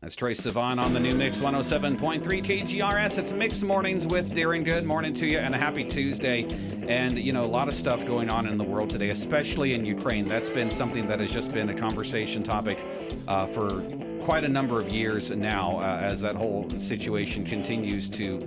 That's Trace Sivan on the new Mix 107.3 KGRS. It's Mix Mornings with Darrin. Good morning to you and a happy Tuesday. And, you know, a lot of stuff going on in the world today, especially in Ukraine. That's been something that has just been a conversation topic for quite a number of years now as that whole situation continues to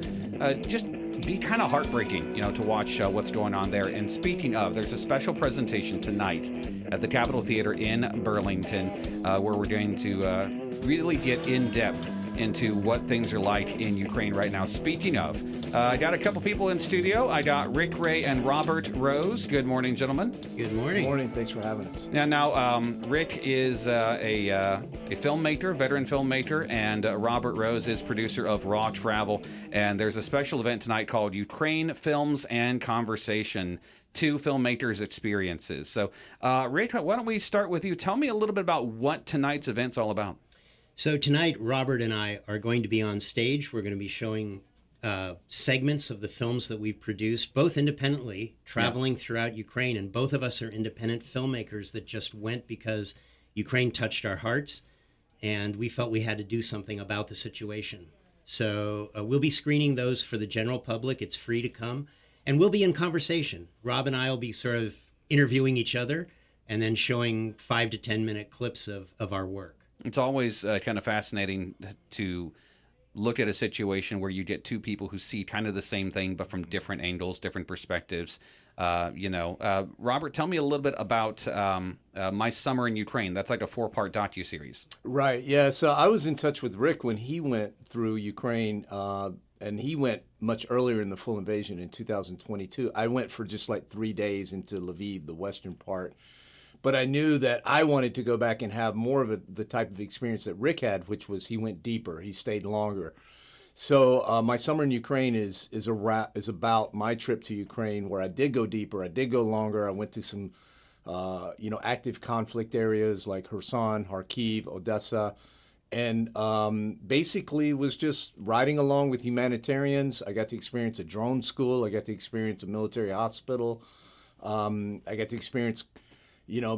just be kind of heartbreaking, you know, to watch what's going on there. And speaking of, there's a special presentation tonight at the Capitol Theater in Burlington where we're going to really get in depth into what things are like in Ukraine right now. Speaking of, I got a couple people in studio. I got Rick Ray and Robert Rose. Good morning, gentlemen. Good morning. Good morning. Thanks for having us. Now, Rick is a filmmaker, veteran filmmaker, and Robert Rose is producer of Raw Travel. And there's a special event tonight called Ukraine Films and Conversation. Two filmmakers' experiences. So, Rick, why don't we start with you? Tell me a little bit about what tonight's event's all about. So tonight, Robert and I are going to be on stage. We're going to be showing segments of the films that we've produced, both independently, traveling throughout Ukraine. And both of us are independent filmmakers that just went because Ukraine touched our hearts, and we felt we had to do something about the situation. So we'll be screening those for the general public. It's free to come. And we'll be in conversation. Rob and I will be sort of interviewing each other and then showing 5 to 10 minute clips of our work. It's always kind of fascinating to look at a situation where you get two people who see kind of the same thing, but from different angles, different perspectives. Robert, tell me a little bit about My Summer in Ukraine. That's like a 4-part docuseries. Right. Yeah. So I was in touch with Rick when he went through Ukraine, and he went much earlier in the full invasion in 2022. I went for just like 3 days into Lviv, the western part. But I knew that I wanted to go back and have more of the type of experience that Rick had, which was he went deeper, he stayed longer. So My Summer in Ukraine is about my trip to Ukraine, where I did go deeper, I did go longer. I went to some active conflict areas like Kherson, Kharkiv, Odessa, and basically was just riding along with humanitarians. I got to experience a drone school. I got to experience a military hospital. I got to experience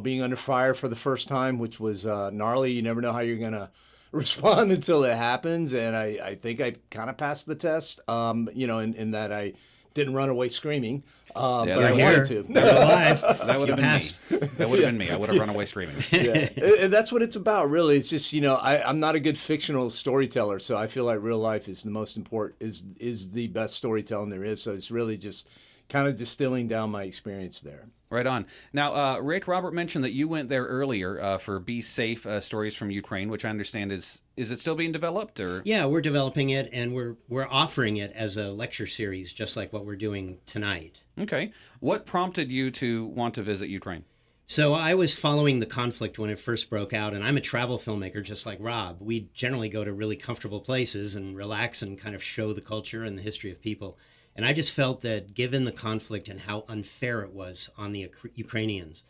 being under fire for the first time, which was gnarly. You never know how you're going to respond until it happens. And I think I kind of passed the test, in that I didn't run away screaming, but I wanted to. They're alive. That would have been me. That would have been me. I would have run away screaming. Yeah. And that's what it's about, really. It's just, I'm not a good fictional storyteller, so I feel like real life is the most important, is the best storytelling there is. So it's really just kind of distilling down my experience there. Right on. Now, Rick, Robert mentioned that you went there earlier for Be Safe Stories from Ukraine, which I understand is it still being developed? Or Yeah, we're developing it, and we're offering it as a lecture series, just like what we're doing tonight. Okay. What prompted you to want to visit Ukraine? So I was following the conflict when it first broke out, and I'm a travel filmmaker just like Rob. We generally go to really comfortable places and relax and kind of show the culture and the history of people. And I just felt that given the conflict and how unfair it was on the Ukrainians,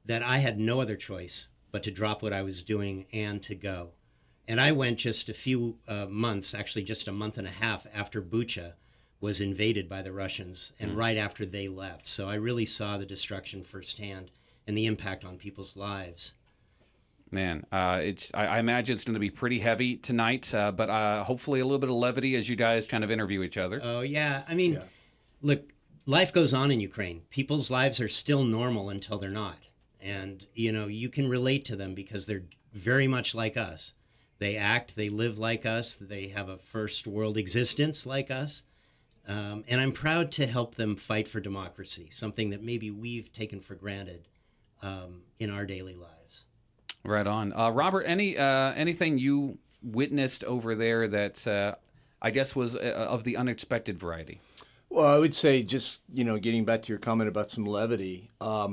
that I had no other choice but to drop what I was doing and to go. And I went just a few months, actually just a month and a half after Bucha was invaded by the Russians and right after they left. So I really saw the destruction firsthand and the impact on people's lives. Man, I imagine it's going to be pretty heavy tonight, but hopefully a little bit of levity as you guys kind of interview each other. Oh, yeah. I mean, Look, life goes on in Ukraine. People's lives are still normal until they're not. And, you can relate to them because they're very much like us. They act, they live like us, they have a first world existence like us. And I'm proud to help them fight for democracy, something that maybe we've taken for granted in our daily lives. Right on. Robert, anything you witnessed over there that I guess was of the unexpected variety? Well, I would say just, getting back to your comment about some levity, I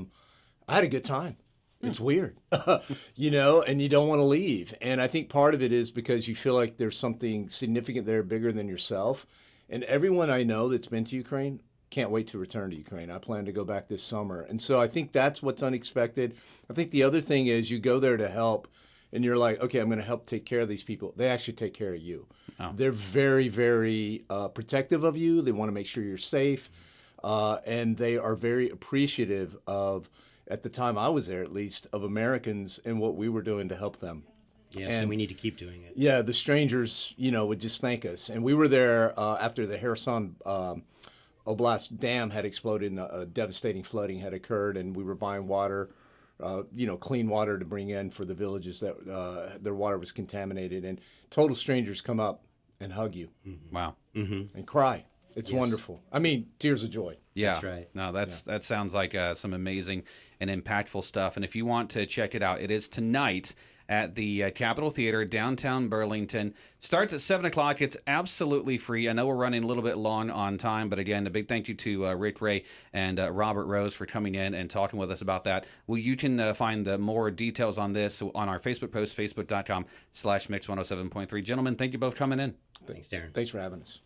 had a good time. It's weird, and you don't want to leave. And I think part of it is because you feel like there's something significant there, bigger than yourself. And everyone I know that's been to Ukraine can't wait to return to Ukraine. I plan to go back this summer. And so I think that's what's unexpected. I think the other thing is you go there to help and you're like, okay, I'm going to help take care of these people. They actually take care of you. Oh. They're very, very protective of you. They want to make sure you're safe. And they are very appreciative of, at the time I was there at least, of Americans and what we were doing to help them. Yes, and we need to keep doing it. Yeah, the strangers, would just thank us. And we were there after the Kherson Oblast dam had exploded and a devastating flooding had occurred, and we were buying water, clean water to bring in for the villages that their water was contaminated. And total strangers come up and hug you. Wow. And cry. It's wonderful. I mean, tears of joy. Yeah, That's right. No, that sounds like some amazing and impactful stuff. And if you want to check it out, it is tonight at the Capitol Theater, downtown Burlington. Starts at 7 o'clock. It's absolutely free. I know we're running a little bit long on time, but again, a big thank you to Rick Ray and Robert Rose for coming in and talking with us about that. Well, you can find more details on this on our Facebook post, facebook.com/mix107.3. Gentlemen, thank you both for coming in. Thanks, Darrin. Thanks for having us.